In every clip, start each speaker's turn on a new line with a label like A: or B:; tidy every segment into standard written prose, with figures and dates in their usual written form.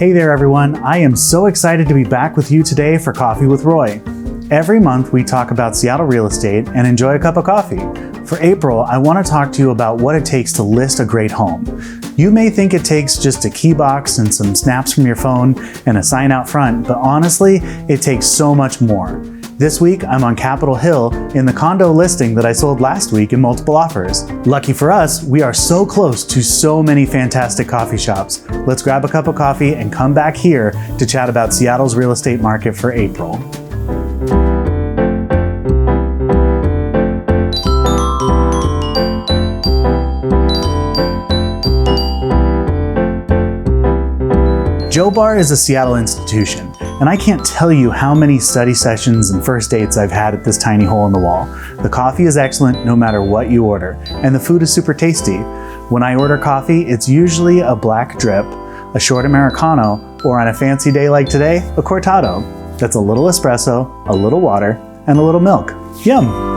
A: Hey there everyone, I am so excited to be back with you today for Coffee with Roy. Every month we talk about Seattle real estate and enjoy a cup of coffee. For April, I want to talk to you about what it takes to list a great home. You may think it takes just a key box and some snaps from your phone and a sign out front, but honestly, it takes so much more. This week, I'm on Capitol Hill in the condo listing that I sold last week in multiple offers. Lucky for us, we are so close to so many fantastic coffee shops. Let's grab a cup of coffee and come back here to chat about Seattle's real estate market for April. Joe Bar is a Seattle institution, and I can't tell you how many study sessions and first dates I've had at this tiny hole in the wall. The coffee is excellent no matter what you order, and the food is super tasty. When I order coffee, it's usually a black drip, a short Americano, or on a fancy day like today, a cortado. That's a little espresso, a little water, and a little milk. Yum!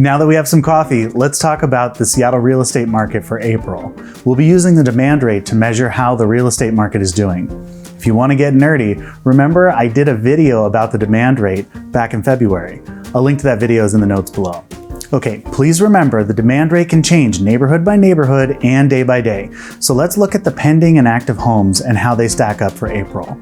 A: Now that we have some coffee, let's talk about the Seattle real estate market for April. We'll be using the demand rate to measure how the real estate market is doing. If you want to get nerdy, remember I did a video about the demand rate back in February. A link to that video is in the notes below. Okay, please remember the demand rate can change neighborhood by neighborhood and day by day. So let's look at the pending and active homes and how they stack up for April.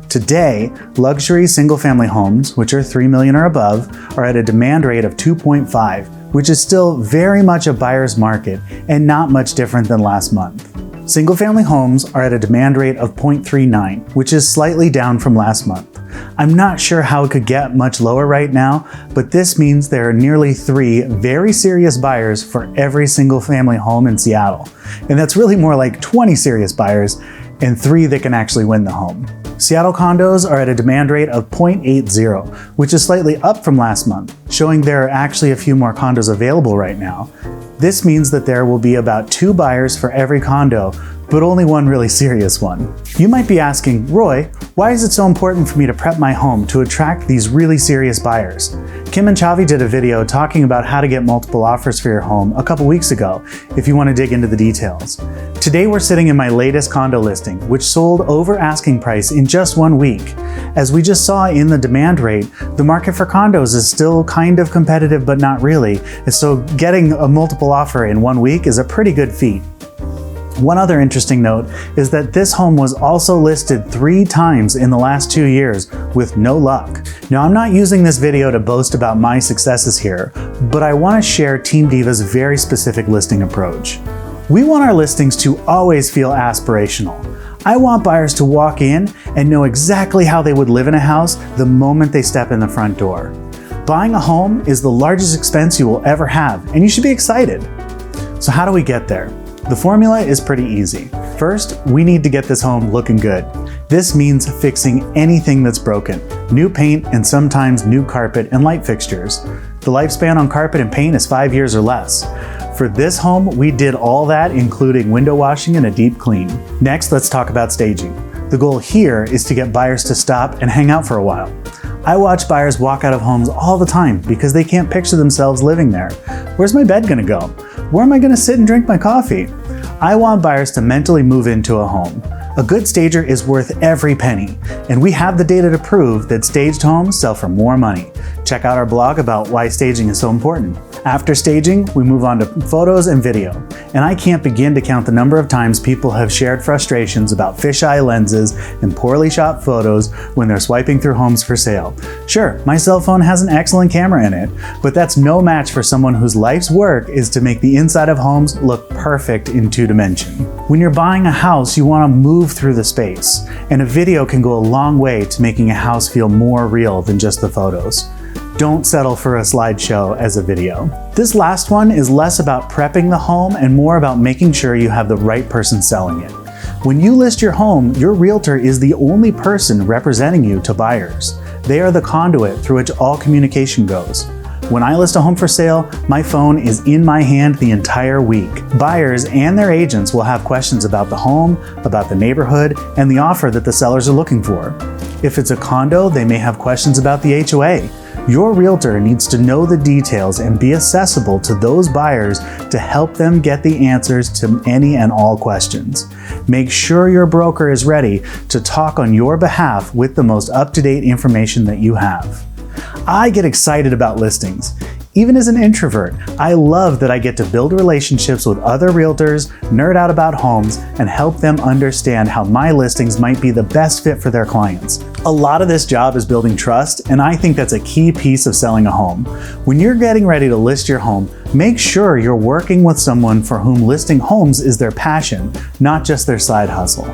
A: Today, luxury single-family homes, which are $3 million or above, are at a demand rate of 2.5, which is still very much a buyer's market and not much different than last month. Single-family homes are at a demand rate of 0.39, which is slightly down from last month. I'm not sure how it could get much lower right now, but this means there are nearly 3 very serious buyers for every single-family home in Seattle. And that's really more like 20 serious buyers and 3 that can actually win the home. Seattle condos are at a demand rate of 0.80, which is slightly up from last month, showing there are actually a few more condos available right now. This means that there will be about 2 buyers for every condo, but only 1 really serious one. You might be asking, Roy, why is it so important for me to prep my home to attract these really serious buyers? Kim and Chavi did a video talking about how to get multiple offers for your home a couple weeks ago, if you want to dig into the details. Today we're sitting in my latest condo listing, which sold over asking price in just 1 week. As we just saw in the demand rate, the market for condos is still kind of competitive, but not really. And so getting a multiple offer in 1 week is a pretty good feat. One other interesting note is that this home was also listed 3 times in the last 2 years with no luck. Now, I'm not using this video to boast about my successes here, but I want to share Team Diva's very specific listing approach. We want our listings to always feel aspirational. I want buyers to walk in and know exactly how they would live in a house the moment they step in the front door. Buying a home is the largest expense you will ever have, and you should be excited. So how do we get there? The formula is pretty easy. First, we need to get this home looking good. This means fixing anything that's broken. New paint and sometimes new carpet and light fixtures. The lifespan on carpet and paint is 5 years or less. For this home, we did all that, including window washing and a deep clean. Next, let's talk about staging. The goal here is to get buyers to stop and hang out for a while. I watch buyers walk out of homes all the time because they can't picture themselves living there. Where's my bed gonna go? Where am I gonna sit and drink my coffee? I want buyers to mentally move into a home. A good stager is worth every penny, and we have the data to prove that staged homes sell for more money. Check out our blog about why staging is so important. After staging, we move on to photos and video, and I can't begin to count the number of times people have shared frustrations about fisheye lenses and poorly shot photos when they're swiping through homes for sale. Sure, my cell phone has an excellent camera in it, but that's no match for someone whose life's work is to make the inside of homes look perfect in 2 dimensions. When you're buying a house, you want to move through the space, and a video can go a long way to making a house feel more real than just the photos. Don't settle for a slideshow as a video. This last one is less about prepping the home and more about making sure you have the right person selling it. When you list your home, your realtor is the only person representing you to buyers. They are the conduit through which all communication goes. When I list a home for sale, my phone is in my hand the entire week. Buyers and their agents will have questions about the home, about the neighborhood, and the offer that the sellers are looking for. If it's a condo, they may have questions about the HOA. Your realtor needs to know the details and be accessible to those buyers to help them get the answers to any and all questions. Make sure your broker is ready to talk on your behalf with the most up-to-date information that you have. I get excited about listings. Even as an introvert, I love that I get to build relationships with other realtors, nerd out about homes, and help them understand how my listings might be the best fit for their clients. A lot of this job is building trust, and I think that's a key piece of selling a home. When you're getting ready to list your home, make sure you're working with someone for whom listing homes is their passion, not just their side hustle.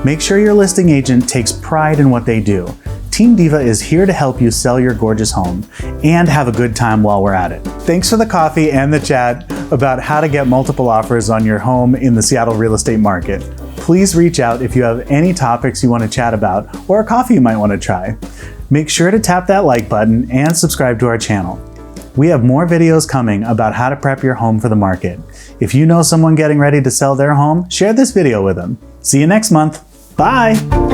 A: Make sure your listing agent takes pride in what they do. Team Diva is here to help you sell your gorgeous home and have a good time while we're at it. Thanks for the coffee and the chat about how to get multiple offers on your home in the Seattle real estate market. Please reach out if you have any topics you want to chat about or a coffee you might want to try. Make sure to tap that like button and subscribe to our channel. We have more videos coming about how to prep your home for the market. If you know someone getting ready to sell their home, share this video with them. See you next month. Bye!